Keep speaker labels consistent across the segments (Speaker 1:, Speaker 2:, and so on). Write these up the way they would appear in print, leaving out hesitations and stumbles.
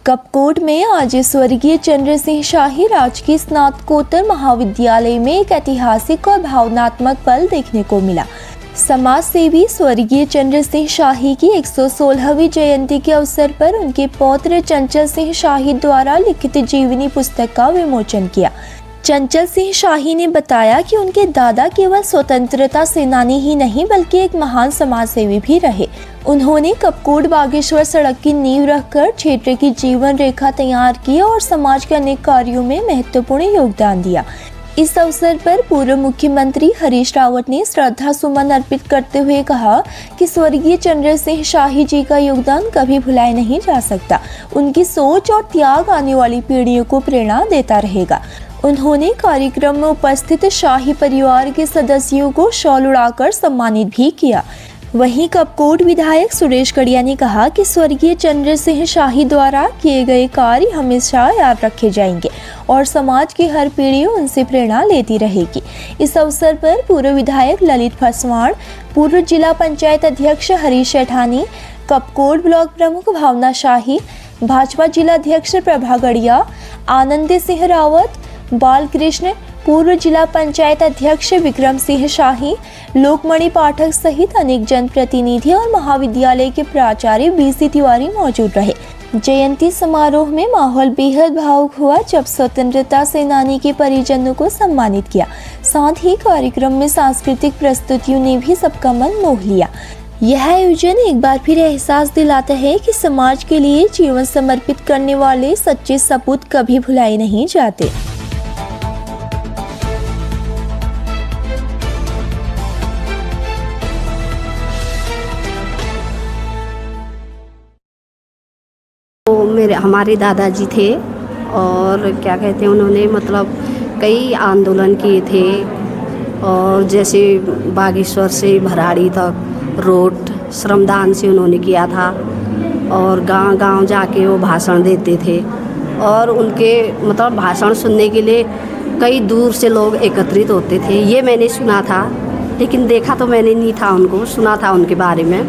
Speaker 1: कपकोट में आज स्वर्गीय चंद्र सिंह शाही राजकीय स्नातकोत्तर महाविद्यालय में एक ऐतिहासिक और भावनात्मक पल देखने को मिला। समाज सेवी स्वर्गीय चंद्र सिंह शाही की 116वीं जयंती के अवसर पर उनके पौत्र चंचल सिंह शाही द्वारा लिखित जीवनी पुस्तक का विमोचन किया। चंचल सिंह शाही ने बताया कि उनके दादा केवल स्वतंत्रता सेनानी ही नहीं बल्कि एक महान समाज सेवी भी रहे। उन्होंने कपकोट बागेश्वर सड़क की नींव रखकर क्षेत्र की जीवन रेखा तैयार की और समाज के अनेक कार्यों में महत्वपूर्ण योगदान दिया। इस अवसर पर पूर्व मुख्यमंत्री हरीश रावत ने श्रद्धा सुमन अर्पित करते हुए कहा कि स्वर्गीय चंद्र सिंह शाही जी का योगदान कभी भुलाया नहीं जा सकता। उनकी सोच और त्याग आने वाली पीढ़ियों को प्रेरणा देता रहेगा। उन्होंने कार्यक्रम में उपस्थित शाही परिवार के सदस्यों को शॉल उड़ाकर सम्मानित भी किया। वहीं कपकोट विधायक सुरेश कड़िया ने कहा कि स्वर्गीय चंद्र सिंह शाही द्वारा किए गए कार्य हमेशा याद रखे जाएंगे और समाज की हर पीढ़ी उनसे प्रेरणा लेती रहेगी। इस अवसर पर पूर्व विधायक ललित फसवाण, पूर्व जिला पंचायत अध्यक्ष हरीश सेठानी, कपकोट ब्लॉक प्रमुख भावना शाही, भाजपा जिला अध्यक्ष प्रभा गड़िया, आनंद सिंह रावत, बालकृष्ण, पूर्व जिला पंचायत अध्यक्ष विक्रम सिंह शाही, लोकमणि पाठक सहित अनेक जनप्रतिनिधि और महाविद्यालय के प्राचार्य बीसी तिवारी मौजूद रहे। जयंती समारोह में माहौल बेहद भावुक हुआ जब स्वतंत्रता सेनानी के परिजनों को सम्मानित किया। साथ ही कार्यक्रम में सांस्कृतिक प्रस्तुतियों ने भी सबका मन मोह लिया। यह आयोजन एक बार फिर एहसास दिलाता है कि समाज के लिए जीवन समर्पित करने वाले सच्चे सपूत कभी भुलाए नहीं जाते।
Speaker 2: हमारे दादाजी थे और क्या कहते हैं, उन्होंने मतलब कई आंदोलन किए थे और जैसे बागेश्वर से भराड़ी तक रोड श्रमदान से उन्होंने किया था और गांव-गांव जाके वो भाषण देते थे और उनके मतलब भाषण सुनने के लिए कई दूर से लोग एकत्रित होते थे। ये मैंने सुना था, लेकिन देखा तो मैंने नहीं था, उनको सुना था उनके बारे में।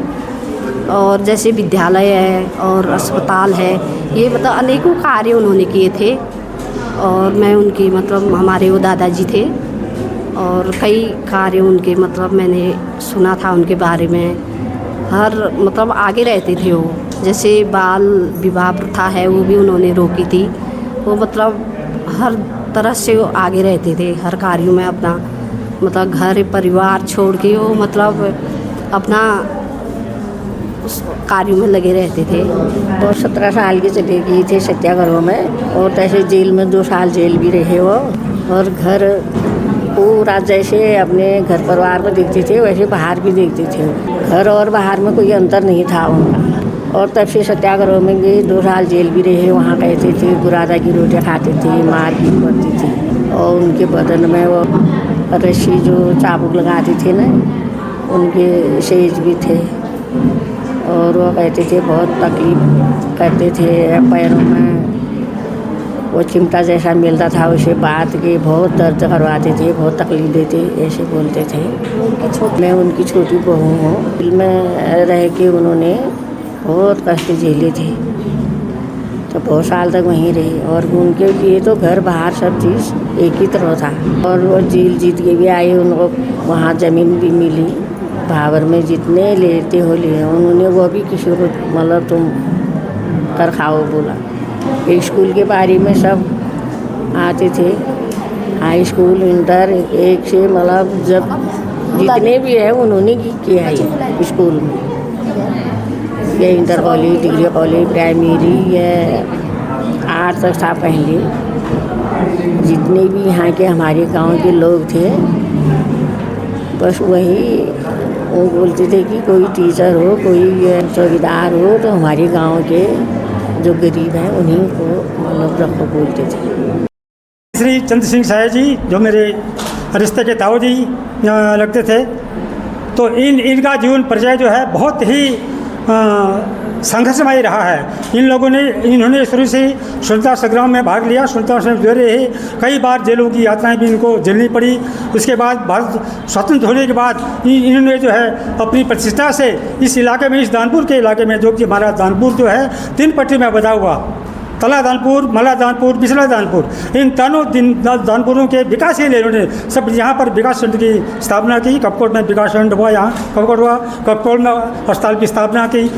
Speaker 2: और जैसे विद्यालय है और अस्पताल है, ये मतलब अनेकों कार्य उन्होंने किए थे और मैं उनके मतलब हमारे वो दादाजी थे और कई कार्य उनके मतलब मैंने सुना था उनके बारे में। हर मतलब आगे रहते थे वो, जैसे बाल विवाह प्रथा है वो भी उन्होंने रोकी थी। वो मतलब हर तरह से वो आगे रहते थे, हर कार्यों में अपना मतलब घर परिवार छोड़ के वो मतलब अपना उस कार्यों में लगे रहते थे।
Speaker 3: वो 17 साल की चली गई थी सत्याग्रह में और तैसे जेल में 2 साल जेल भी रहे वो। और घर पूरा जैसे अपने घर परिवार में देखते थे वैसे बाहर भी देखते थे। घर और बाहर में कोई अंतर नहीं था उनका। और तब से सत्याग्रह में गए, 2 साल जेल भी रहे। वहाँ कहते थे बुरादा की रोटियाँ खाते थे, मार भी पड़ती थी और उनके बदन में वो रस्सी जो चाबुक लगाते थे ना, उनके सेज भी थे और वो कहते थे बहुत तकलीफ़ करते थे। पैरों में वो चिमटा जैसा मिलता था, उसे बात के बहुत दर्द करवाते थे, बहुत तकलीफ़ देते, ऐसे बोलते थे। मैं उनकी छोटी बहू हूँ। दिल में रह के उन्होंने बहुत कष्ट झेले थे, तो बहुत साल तक वहीं रहे और उनके लिए तो घर बाहर सब चीज़ एक ही तरह था। और वो जेल जीत के भी आए, उनको वहाँ ज़मीन भी मिली भावर में, जितने लेते हो लिए। उन्होंने वो भी किसी को मतलब तुम कर खाओ बोला। स्कूल के बारे में सब आते थे, हाई स्कूल इंटर एक से मतलब जब जितने भी है उन्होंने किया है स्कूल में। ये inter college, degree college, primary, ये 8 तक था पहले। जितने भी यहाँ के हमारे गांव के लोग थे बस वही वो बोलते थे कि कोई टीचर हो, कोई चौकीदार हो तो हमारे गांव के जो गरीब हैं उन्हीं को मतलब रखो बोलते थे।
Speaker 4: श्री चंद्र सिंह शाही जी जो मेरे रिश्ते के ताऊ जी लगते थे, तो इनका जीवन परिचय जो है बहुत ही संघर्षमय रहा है। इन्होंने शुरू से स्वतंत्रता संग्राम में भाग लिया, स्वतंत्रता संग्राम जुड़े रहे। कई बार जेलों की यात्राएं भी इनको झेलनी पड़ी। उसके बाद भारत स्वतंत्र होने के बाद इन्होंने जो है अपनी प्रतिष्ठा से इस इलाके में, इस दानपुर के इलाके में, जो कि हमारा दानपुर जो है 3 पट्टी में बटा हुआ, तलादानपुर, मलादानपुर, बिसलादानपुर, इन तीनों दानपुरों के विकास के लिए इन्होंने सब यहाँ पर विकास केंद्र की स्थापना की। कपकोट में विकास केंद्र हुआ, यहाँ कपकोट हुआ, कपकोट में अस्पताल की स्थापना की,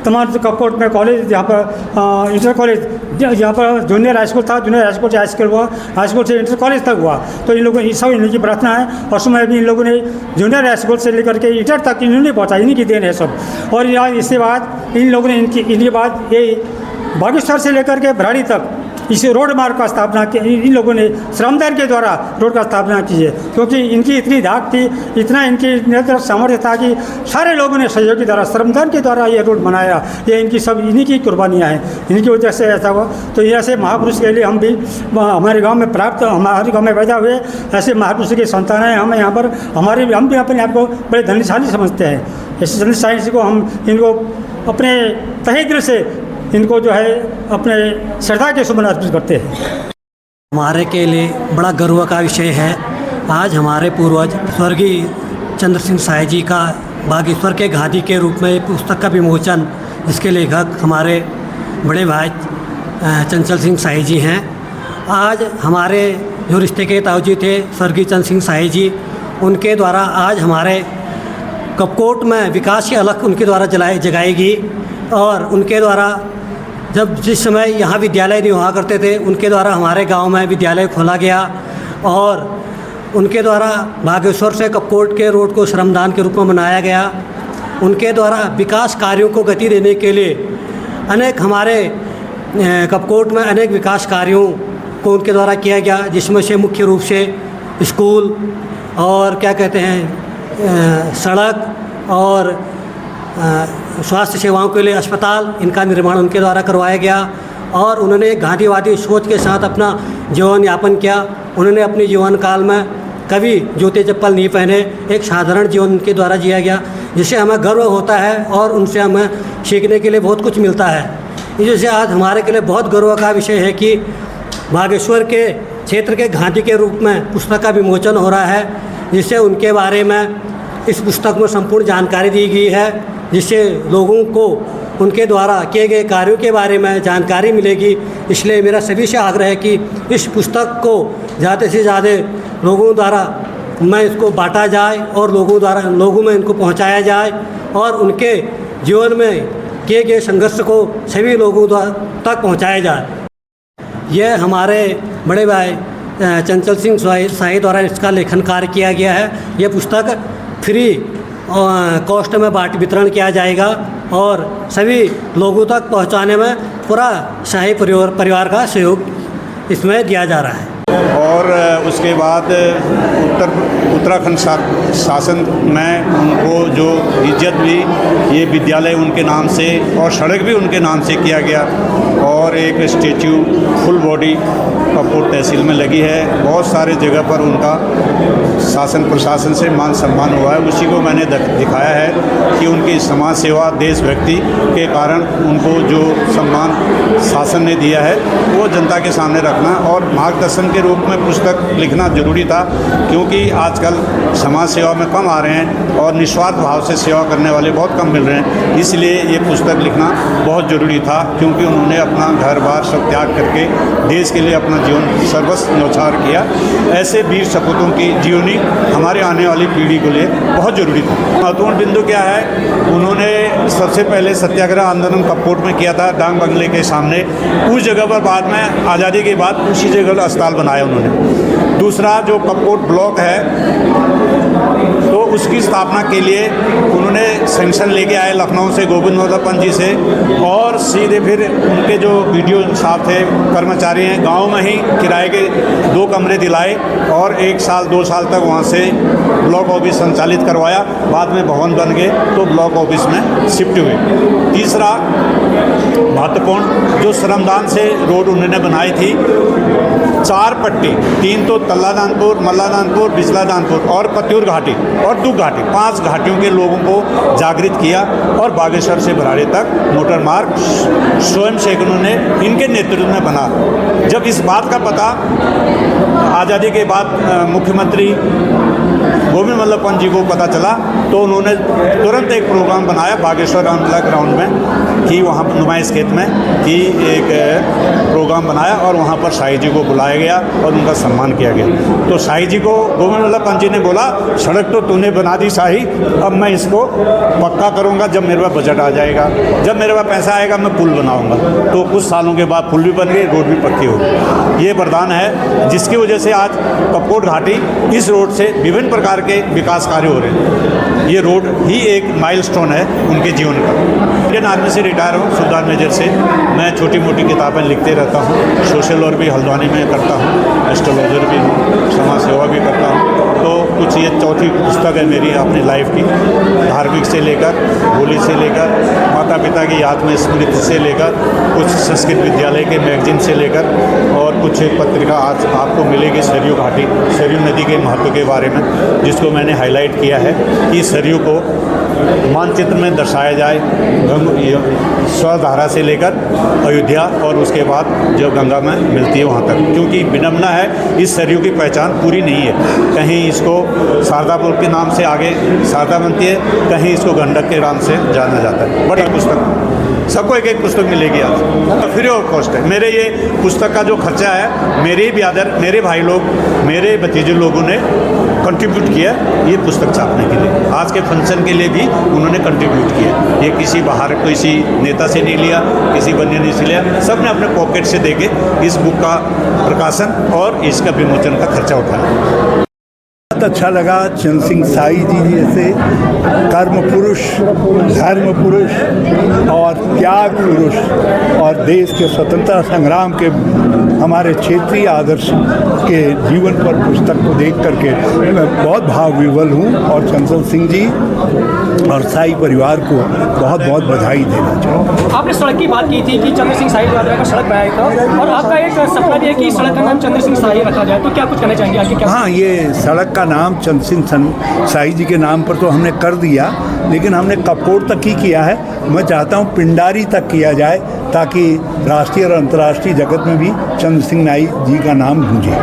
Speaker 4: तमाम कपकोट में कॉलेज, यहाँ पर इंटर कॉलेज, यहाँ पर जूनियर हाई स्कूल था, जूनियर हाई स्कूल से हाई स्कूल हुआ, हाई स्कूल से इंटर कॉलेज तक हुआ। तो इन लोगों सब इनकी प्रार्थना है। और समय भी इन लोगों ने जूनियर हाई स्कूल से लेकर के इंटर तक इन्होंने पहुँचा, इन्हीं की देन है सब। और यहाँ इसके बाद इन लोगों ने इनके बाद ये बागेश्वर से लेकर के भराड़ी तक इस रोड मार्ग का स्थापना की। इन लोगों ने श्रमदान के द्वारा रोड का स्थापना की है, क्योंकि इनकी इतनी धाक थी, इतना इनकी निरंतर सामर्थ्य था कि सारे लोगों ने सहयोग के द्वारा, श्रमदान के द्वारा ये रोड बनाया। ये इनकी सब इन्हीं की कुर्बानियाँ हैं, इनकी वजह से ऐसा हुआ। तो ऐसे महापुरुष के लिए हम भी हमारे गाँव में प्राप्त, हमारे गाँव में पैदा हुए ऐसे महापुरुष के संतान हैं। हम यहाँ पर हम भी अपने आप को बड़े धन्यशाली समझते हैं। ऐसे धन्यशाली को हम इनको अपने तहे दिल से इनको जो है अपने श्रद्धा के सुमन अर्पित करते हैं।
Speaker 5: हमारे के लिए बड़ा गर्व का विषय है। आज हमारे पूर्वज स्वर्गीय चंद्र सिंह साय जी का बागेश्वर के घाटी के रूप में पुस्तक का विमोचन, इसके लेखक हमारे बड़े भाई चंचल सिंह साय जी हैं। आज हमारे जो रिश्ते के ताऊजी थे स्वर्गीय चंद्र सिंह साय जी, उनके द्वारा आज हमारे कपकोट में विकास की अलख उनके द्वारा जगाएगी। और उनके द्वारा जिस समय यहाँ विद्यालय नहीं हुआ करते थे, उनके द्वारा हमारे गांव में विद्यालय खोला गया। और उनके द्वारा बागेश्वर से कपकोट के रोड को श्रमदान के रूप में बनाया गया। उनके द्वारा विकास कार्यों को गति देने के लिए अनेक हमारे कपकोट में अनेक विकास कार्यों को उनके द्वारा किया गया, जिसमें से मुख्य रूप से स्कूल और क्या कहते हैं सड़क और स्वास्थ्य सेवाओं के लिए अस्पताल, इनका निर्माण उनके द्वारा करवाया गया। और उन्होंने गांधीवादी सोच के साथ अपना जीवन यापन किया। उन्होंने अपने जीवन काल में कभी जूते चप्पल नहीं पहने, एक साधारण जीवन उनके द्वारा जिया गया, जिससे हमें गर्व होता है और उनसे हमें सीखने के लिए बहुत कुछ मिलता है। इससे आज हमारे के लिए बहुत गर्व का विषय है कि बागेश्वर के क्षेत्र के घाटी के रूप में पुस्तक का विमोचन हो रहा है, जिससे उनके बारे में इस पुस्तक में संपूर्ण जानकारी दी गई है, जिससे लोगों को उनके द्वारा किए गए कार्यों के बारे में जानकारी मिलेगी। इसलिए मेरा सभी से आग्रह है कि इस पुस्तक को ज़्यादा से ज़्यादा लोगों द्वारा में इसको बांटा जाए और लोगों में इनको पहुंचाया जाए और उनके जीवन में किए गए संघर्ष को सभी लोगों तक पहुंचाया जाए। यह हमारे बड़े भाई चंचल सिंह साय द्वारा इसका लेखन कार्य किया गया है। यह पुस्तक फ्री कॉस्ट में वितरण किया जाएगा और सभी लोगों तक पहुंचाने में पूरा शाही परिवार का सहयोग इसमें दिया जा रहा है।
Speaker 6: और उसके बाद उत्तराखंड शासन में उनको जो इज्जत भी, ये विद्यालय उनके नाम से और सड़क भी उनके नाम से किया गया और एक स्टैचू फुल बॉडी कपकोट तहसील में लगी है। बहुत सारे जगह पर उनका शासन प्रशासन से मान सम्मान हुआ है। उसी को मैंने दिखाया है कि उनकी समाज सेवा देशभक्ति के कारण उनको जो सम्मान शासन ने दिया है वो जनता के सामने रखना और मार्गदर्शन के रूप में पुस्तक लिखना जरूरी था, क्योंकि आजकल समाज सेवा में कम आ रहे हैं और निस्वार्थ भाव से सेवा करने वाले बहुत कम मिल रहे हैं। इसलिए ये पुस्तक लिखना बहुत ज़रूरी था, क्योंकि उन्होंने अपना घर बार सब त्याग करके देश के लिए अपना जीवन सर्वस्व न्यौछावर किया। ऐसे वीर सपूतों की जीवनी हमारे आने वाली पीढ़ी के लिए बहुत ज़रूरी था। महत्वपूर्ण बिंदु क्या है, उन्होंने सबसे पहले सत्याग्रह आंदोलन कपकोट में किया था, डांग बंगले के सामने। उस जगह पर बाद में आज़ादी के बाद उसी जगह अस्पताल बनाया उन्होंने। दूसरा जो कपकोट ब्लॉक है तो उसकी स्थापना के लिए उन्होंने सेंक्शन लेके आए लखनऊ से, गोविंद मोहन पंत जी से, और सीधे फिर उनके जो वीडियो साहब थे कर्मचारी हैं गांव में ही किराए के 2 कमरे दिलाए और 1 साल 2 साल तक वहां से ब्लॉक ऑफिस संचालित करवाया। बाद में भवन बन गए तो ब्लॉक ऑफिस में शिफ्ट हुए। तीसरा महत्वपूर्ण जो श्रमदान से रोड उन्होंने बनाई थी 4 पट्टी, 3 तो तल्लादानपुर, मल्लादानपुर, बिजलादानपुर और पत्यूर घाटी और दुग घाटी, 5 घाटियों के लोगों को जागृत किया और बागेश्वर से भराड़ी तक मोटर मार्ग स्वयं सेवकों ने इनके नेतृत्व में बना। जब इस बात का पता आज़ादी के बाद मुख्यमंत्री गोविंद वल्लभ पंत जी को पता चला तो उन्होंने तुरंत एक प्रोग्राम बनाया बागेश्वर रामलीला ग्राउंड में कि वहाँ पर नुमाइश खेत में कि एक प्रोग्राम बनाया और वहाँ पर शाही जी को बुलाया गया और उनका सम्मान किया गया। तो शाही जी को गोविंद वल्लभ पंत जी ने बोला, सड़क तो तूने बना दी शाही, अब मैं इसको पक्का करूँगा जब मेरे पास बजट आ जाएगा, जब मेरे पास पैसा आएगा मैं पुल बनाऊँगा। तो कुछ सालों के बाद पुल भी बन गई, रोड भी पक्की हो गई। ये वरदान है जिसकी वजह से आज कपकोट घाटी इस रोड से विभिन्न प्रकार के विकास कार्य हो रहे हैं। ये रोड ही एक माइलस्टोन है उनके जीवन का। इंडियन आर्मी से रिटायर हूँ, सूबेदार मेजर से। मैं छोटी मोटी किताबें लिखते रहता हूँ, सोशल वर्क भी हल्द्वानी में करता हूँ, एस्ट्रोलॉजर भी हूँ, समाज सेवा भी करता हूँ। तो कुछ ये चौथी पुस्तक है मेरी अपनी लाइफ की, धार्मिक से लेकर होली से लेकर माता पिता की याद में स्मृति से लेकर कुछ संस्कृत विद्यालय के मैगजीन से लेकर और कुछ एक पत्रिका आज आपको मिलेगी सरयू घाटी, सरयू नदी के महत्व के बारे में, जिसको मैंने हाईलाइट किया है कि सरयू को मानचित्र में दर्शाया जाए, स्वधारा से लेकर अयोध्या और उसके बाद जो गंगा में मिलती है वहाँ तक, क्योंकि विडम्बना है इस सरयू की पहचान पूरी नहीं है। कहीं इसको शारदापुर के नाम से आगे शारदा बनती है, कहीं इसको गंडक के नाम से जाना जाता है। बड़ी पुस्तक सबको एक एक पुस्तक मिलेगी आज, फ्री ऑफ कॉस्ट है। मेरे ये पुस्तक का जो खर्चा है मेरे ही ब्यादर, मेरे भाई लोग, मेरे भतीजे लोगों ने कंट्रीब्यूट किया ये पुस्तक छापने के लिए। आज के फंक्शन के लिए भी उन्होंने कंट्रीब्यूट किया। ये किसी बाहर किसी नेता से नहीं लिया, किसी बनियानी से लिया, सब ने अपने पॉकेट से देके इस बुक का प्रकाशन और इसका विमोचन का खर्चा उठाया।
Speaker 7: बहुत अच्छा लगा। चंद्र सिंह साई जी जैसे कर्म पुरुष, धर्म पुरुष और त्याग पुरुष और देश के स्वतंत्रता संग्राम के हमारे क्षेत्रीय आदर्श के जीवन पर पुस्तक को देख करके मैं बहुत भाव विवल हूँ और चंद्र सिंह जी और साई परिवार को बहुत बहुत बधाई देना चाहूँगा।
Speaker 8: आपने सड़क की बात की थी कि चंद्र सिंह साई द्वारा का सड़क बनाया था और आपका एक सपना भी है कि सड़क का नाम चंद्र सिंह साई रखा जाए, तो क्या कुछ कहना चाहेंगे आगे? क्या
Speaker 7: हाँ, ये सड़क का नाम चंद्र सिंह साई जी के नाम पर तो हमने कर दिया, लेकिन हमने कपकोट तक ही किया है। मैं चाहता हूँ पिंडारी तक किया जाए ताकि राष्ट्रीय और अंतर्राष्ट्रीय जगत में भी चंद्र सिंह नाई जी का नाम गूंजे।